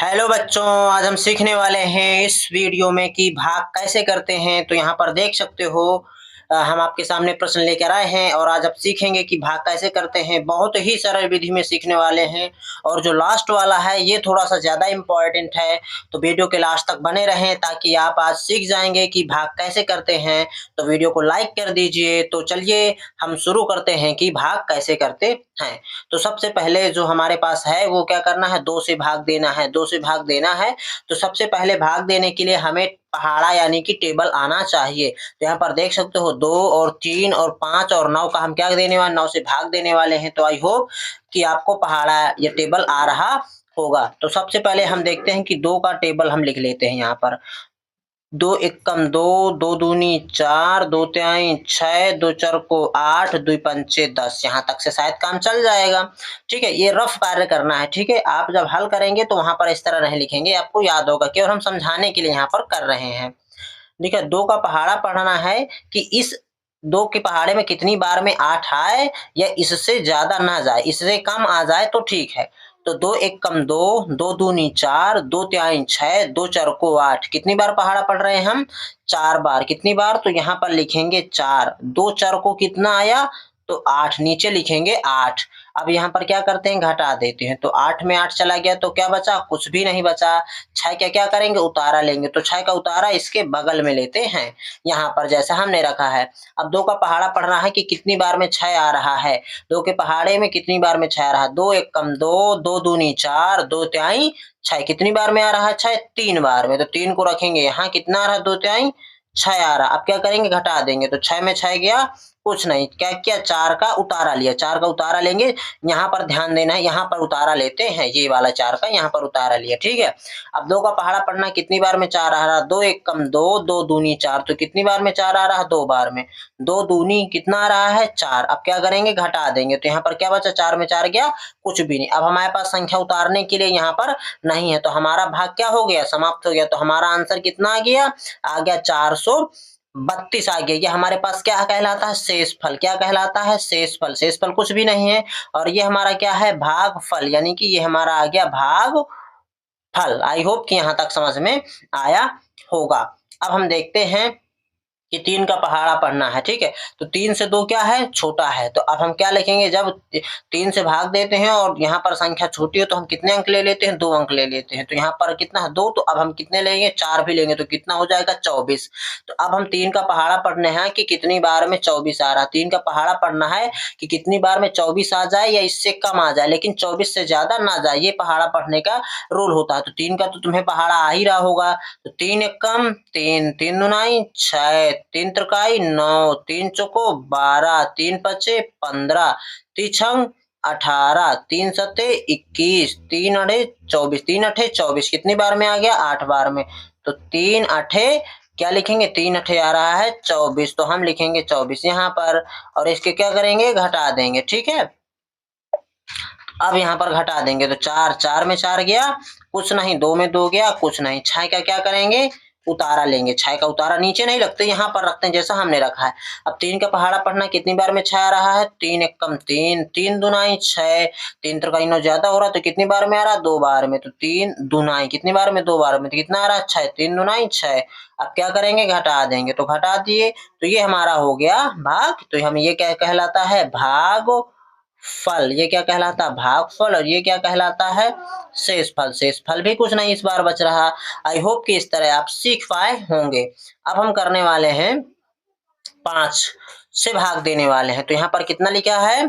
Hello बच्चों, आज हम सीखने वाले हैं इस वीडियो में कि भाग कैसे करते हैं। तो यहाँ पर देख सकते हो हम आपके सामने प्रश्न लेकर आए हैं और आज आप सीखेंगे कि भाग कैसे करते हैं। बहुत ही सरल विधि में सीखने वाले हैं और जो लास्ट वाला है ये थोड़ा सा ज़्यादा इम्पोर्टेंट है। तो वीडियो के लास्ट तक बने रहें ताकि आप आज सीख जाएंगे कि भाग कैसे करते हैं। तो वीडियो को लाइक कर दीजिए। तो चलिए हम शुरू करते हैं कि भाग कैसे करते हैं। तो सबसे पहले जो हमारे पास है वो क्या करना है, 2 से भाग देना है। 2 से भाग देना है तो सबसे पहले भाग देने के लिए हमें पहाड़ा यानी कि टेबल आना चाहिए। तो यहाँ पर देख सकते हो 2 और 3 और 5 और 9 का हम क्या देने वाले, 9 से भाग देने वाले हैं। तो आई होप कि आपको पहाड़ा या टेबल आ रहा होगा। तो सबसे पहले हम देखते हैं कि 2 का टेबल हम लिख लेते हैं यहाँ पर। 2 एकम 2, 2 दूनी 4, 2 तिहाई 6, 2 चरको 8, 2 पंचे 10। यहाँ तक से शायद काम चल जाएगा। ठीक है, ये रफ कार्य करना है। ठीक है, आप जब हल करेंगे तो वहां पर इस तरह नहीं लिखेंगे, आपको याद होगा। केवल हम समझाने के लिए यहाँ पर कर रहे हैं। देखिए 2 का पहाड़ा पढ़ना है कि इस 2 के पहाड़े में कितनी बार में 8 आए या इससे ज्यादा ना जाए, इससे कम आ जाए तो ठीक है। तो 2 एकम 2, 2 दूनी 4, 2 तिहाई 6, 2 चरको 8। कितनी बार पहाड़ा पढ़ रहे हैं हम? 4 बार। कितनी बार? तो यहाँ पर लिखेंगे 4। 2 चरको कितना आया? तो 8। नीचे लिखेंगे 8। अब यहाँ पर क्या करते हैं, घटा देते हैं। तो 8 में 8 चला गया तो क्या बचा? कुछ भी नहीं बचा। 6 का क्या करेंगे? उतारा लेंगे। तो 6 का उतारा इसके बगल में लेते हैं, यहाँ पर जैसा हमने रखा है। अब 2 का पहाड़ा पढ़ना है कि कितनी बार में 6 आ रहा है। 2 के पहाड़े में कितनी बार में 6 आ रहा है? 2 एकम 2, 2 दूनी 4, 2 तिहाई 6। कितनी बार में आ रहा है 6? 3 बार में। तो 3 को रखेंगे यहाँ, कितना आ रहा है? 2 तिहाई 6 आ रहा। अब क्या करेंगे? घटा देंगे। तो 6 में 6 गया, कुछ नहीं। क्या किया? 4 का उतारा लिया। 4 का उतारा लेंगे, यहाँ पर ध्यान देना है, यहाँ पर उतारा लेते हैं। ये वाला 4 का यहाँ पर उतारा लिया। ठीक है, अब 2 का पहाड़ा पढ़ना कितनी बार में 4 आ रहा? 2 एकम 2, 2 दूनी 4। तो कितनी बार में 4 आ रहा है? 2 बार में। 2 दूनी कितना आ रहा है? 4। अब क्या करेंगे? घटा देंगे। तो यहाँ पर क्या बचा? 4 में 4 गया, कुछ भी नहीं। अब हमारे पास संख्या उतारने के लिए यहाँ पर नहीं है, तो हमारा भाग क्या हो गया? समाप्त हो गया। तो हमारा आंसर कितना आ गया? आ गया 432 आ गया। ये हमारे पास क्या कहलाता है? शेषफल। क्या कहलाता है? शेषफल। शेषफल कुछ भी नहीं है और ये हमारा क्या है? भागफल, यानी कि ये हमारा आ गया भाग फल। आई होप कि यहाँ तक समझ में आया होगा। अब हम देखते हैं कि 3 का पहाड़ा पढ़ना है। ठीक है, तो 3 से 2 क्या है? छोटा है। तो अब हम क्या लिखेंगे? जब 3 से भाग देते हैं और यहाँ पर संख्या छोटी हो तो हम कितने अंक ले लेते हैं? 2 अंक ले लेते हैं। तो यहाँ पर कितना है? 2। तो अब हम कितने लेंगे? 4 भी लेंगे। तो कितना हो जाएगा? 24। तो अब हम 3 का पहाड़ा पढ़ने हैं कि कितनी बार में 24 आ रहा है। 3 का पहाड़ा पढ़ना है कि कितनी बार में 24 आ जाए या इससे कम आ जाए, लेकिन 24 से ज्यादा ना जाए। ये पहाड़ा पढ़ने का रूल होता है। तो 3 का तो तुम्हें पहाड़ा आ ही रहा होगा। तो 3 एकम 3, 3 दुनाई 6, 3 त्रिकाई 9, 3 चौको 12, 3 पचे 15, 3 छंग 18, 3 सते 21, 3 अठे 24। 3 अठे 24 कितनी बार में आ गया? 8 बार में। तो 3 अठे क्या लिखेंगे? 3 अठे आ रहा है 24, तो हम लिखेंगे 24 यहाँ पर और इसके क्या करेंगे? घटा देंगे। ठीक है, अब यहाँ पर घटा देंगे। तो 4, 4 में 4 गया, कुछ नहीं। 2 में 2 गया, कुछ नहीं। 6 का क्या करेंगे? उतारा लेंगे। 6 का उतारा नीचे नहीं रखते, यहाँ पर रखते हैं जैसा हमने रखा है। अब 3 का पहाड़ा पढ़ना कितनी बार में 6 आ रहा है? 3 एकम 3, 3 दुनाई 6, 3 त्रिकाई 9 ज्यादा हो रहा है तो कितनी बार में आ रहा है? 2 बार में। तो 3 दुनाई कितनी बार में? 2 बार में। तो कितना आ रहा है? 6। 3 दुनाई 6। अब क्या करेंगे? घटा देंगे। तो घटा दिए तो ये हमारा हो गया भाग। तो हम ये क्या कहलाता है? भाग फल। ये क्या कहलाता है? भागफल। और ये क्या कहलाता है? शेषफल। शेषफल भी कुछ नहीं इस बार बच रहा। आई होप कि इस तरह आप सीख पाए होंगे। अब हम करने वाले हैं 5 से भाग देने वाले हैं। तो यहाँ पर कितना लिखा है?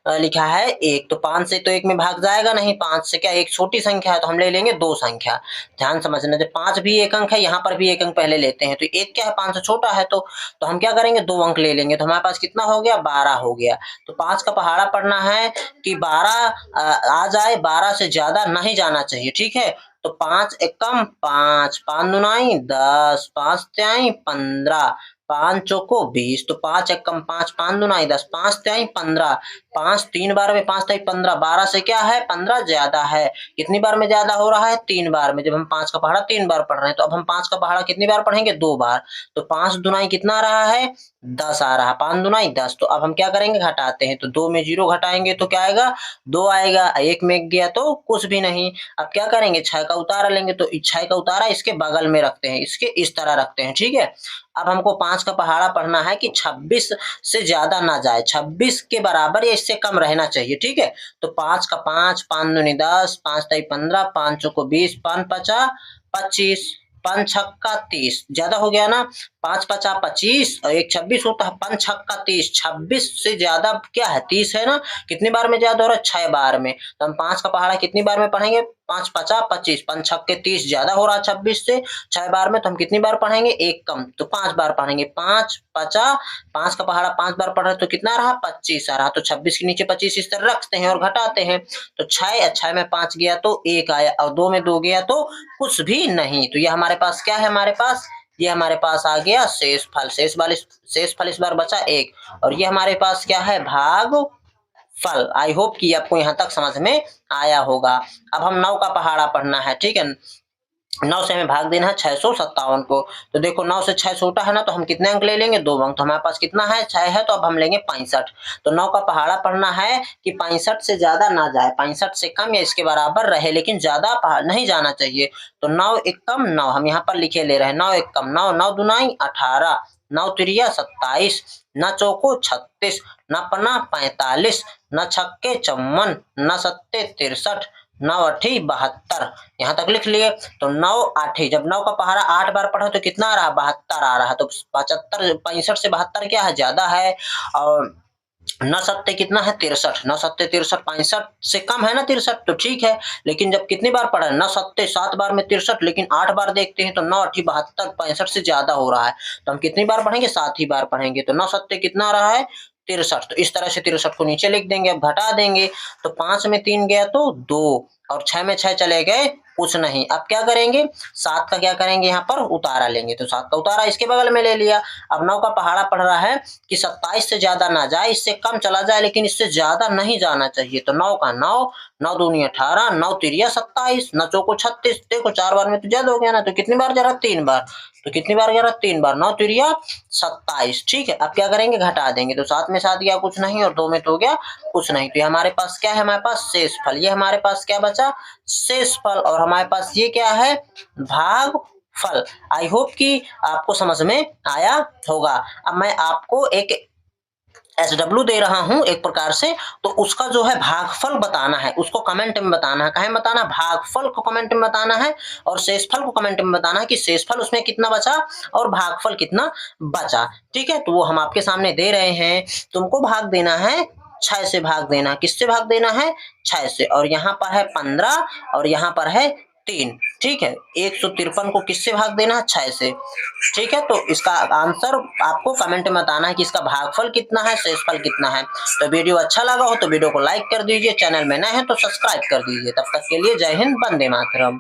लिखा है 1। तो 5 से तो 1 में भाग जाएगा नहीं। 5 से क्या? एक छोटी संख्या है तो हम ले लेंगे 2 संख्या। ध्यान समझना, जब 5 भी 1 अंक है, यहाँ पर भी 1 अंक पहले लेते हैं। तो 1 क्या है? 5 से छोटा है तो हम क्या करेंगे? 2 अंक ले लेंगे। तो हमारे पास कितना हो गया? 12 हो गया। तो 5 का पहाड़ा पढ़ना है कि 12 आ जाए, 12 से ज्यादा नहीं जाना चाहिए। ठीक है, तो 5 एकम 5, 5 दुनाई 10, 5 तिहाई 15, 5 चौको 20, तो 5 एकम 5, 5 दूना 10, 5 तिहाई 15, 5 3 बार में 5 तिहाई 15, 12 से क्या है 15 ज्यादा है। कितनी बार में ज्यादा हो रहा है 3 बार में। जब हम 5 का पहाड़ा 3 बार पढ़ रहे हैं तो अब हम 5 का पहाड़ा कितनी बार पढ़ेंगे 2 बार। तो 5 दुनाई कितना आ रहा है 10 आ रहा है, 5 दुनाई 10। तो अब हम क्या करेंगे घटाते हैं, तो 2 में 0 घटाएंगे तो क्या आएगा 2 आएगा, 1 में गया तो कुछ भी नहीं। अब क्या करेंगे 6 का उतारा लेंगे, तो 6 का उतारा इसके बगल में रखते हैं, इसके इस तरह रखते हैं, ठीक है। अब हमको 5 का पहाड़ा पढ़ना है कि 26 से ज्यादा ना जाए, 26 के बराबर या इससे कम रहना चाहिए, ठीक है। तो 5 का 5, 5 दूनी 10, 5 तिहाई 15, 5 चौको 20, 5 पचा 25, 5 छक्का 30, ज्यादा हो गया ना। 5 पचा 25 और 1 26 होता है, 5 छक्का 30, 26 से ज्यादा क्या है 30 है ना। कितनी बार में ज्यादा हो रहा है 6 बार में। तो हम 5 का पहाड़ा कितनी बार में पढ़ेंगे 5 पचा 25, 5 छक्के 30, ज्यादा हो रहा है 26 से 6 बार में। तो हम कितनी बार पढ़ेंगे 1 कम, तो 5 बार पढ़ेंगे। 5 पचा 5 का पहाड़ा 5 बार पढ़ रहे तो कितना रहा 25 आ रहा। तो 26 के नीचे 25 इस तरह रखते हैं और घटाते हैं। तो 6 में 5 गया तो 1 आया, और 2 में 2 गया तो कुछ भी नहीं। तो ये हमारे पास क्या है, हमारे पास ये हमारे पास आ गया शेषफल। शेषफल इस बार बचा 1, और ये हमारे पास क्या है भागफल। आई होप कि आपको यहाँ तक समझ में आया होगा। अब हम 9 का पहाड़ा पढ़ना है, ठीक है। 9 से हमें भाग देना है 657 को। तो देखो 9 से 6 छोटा है ना, तो हम कितने अंक ले लेंगे 2 अंक। तो हमारे पास कितना है 6 है, तो अब हम लेंगे 65। तो 9 का पहाड़ा पढ़ना है कि 65 से ज्यादा ना जाए, 65 से कम या इसके बराबर रहे, लेकिन ज्यादा नहीं जाना चाहिए। तो 9 एकम 9 हम यहाँ पर लिखे ले रहे हैं, 9 एकम 9, 9 दुनाई 18, 9 तिरिया 27, न चौको 36, न पना 45, न छक्के 54, न सत्ते 63, 9 अठी 72। यहाँ तक लिख लिए। तो 9 आठी, जब 9 का पहाड़ा 8 बार पढ़ा तो कितना आ रहा 72 आ रहा है। तो 75 65 से 72 क्या है ज्यादा है। और 9 सत्ते कितना है 63, 9 सत्ते 63, 65 से कम है ना 63, तो ठीक है। लेकिन जब कितनी बार पढ़ा 9 सत्ते 7 बार में 63, लेकिन 8 बार देखते हैं तो 9 अठी 72, 65 से ज्यादा हो रहा है। तो हम कितनी बार पढ़ेंगे 7 ही बार पढ़ेंगे। तो 9 सत्ते कितना आ रहा है 63। तो इस तरह से 63 को नीचे लिख देंगे। अब घटा देंगे, तो 5 में 3 गया तो 2, और 6 में 6 चले गए कुछ नहीं। अब क्या करेंगे 7 का क्या करेंगे यहाँ पर उतारा लेंगे। तो 7 का उतारा इसके बगल में ले लिया। अब 9 का पहाड़ा पढ़ रहा है कि 27 से ज्यादा ना जाए, इससे कम चला जाए, लेकिन इससे ज्यादा नहीं जाना चाहिए। तो 9 का 9, 9 दूनी 18, 9 तिरिया 27, 9 चौको 36। देखो 4 बार में तो ज्यादा हो गया ना। तो कितनी बार जा रहा 3 बार। तो कितनी बार गया 3 बार, 9 तिरिया 27, ठीक है। अब क्या करेंगे घटा देंगे। तो 7 में 7 गया कुछ नहीं, और 2 में तो गया कुछ नहीं। तो हमारे पास क्या है, हमारे पास शेषफल। ये हमारे पास क्या बचा शेषफल, और हमारे पास ये क्या है भागफल। आई होप कि आपको समझ में आया होगा। अब मैं आपको एक SW दे रहा हूं एक प्रकार से, तो उसका जो है भागफल बताना है, उसको कमेंट में बताना है। कहे बताना भागफल को कमेंट में बताना है, और शेषफल को कमेंट में बताना है कि शेषफल उसमें कितना बचा और भागफल कितना बचा, ठीक है। तो वो हम आपके सामने दे रहे हैं। तुमको भाग देना है 6 से भाग देना। किससे भाग देना है 6 से। और यहाँ पर है 15 और यहाँ पर है 3, ठीक है। 153 को किससे भाग देना है 6 से, ठीक है। तो इसका आंसर आपको कमेंट में बताना है कि इसका भागफल कितना है शेषफल कितना है। तो वीडियो अच्छा लगा हो तो वीडियो को लाइक कर दीजिए, चैनल में नए हैं तो सब्सक्राइब कर दीजिए। तब तक के लिए जय हिंद, वंदे मातरम।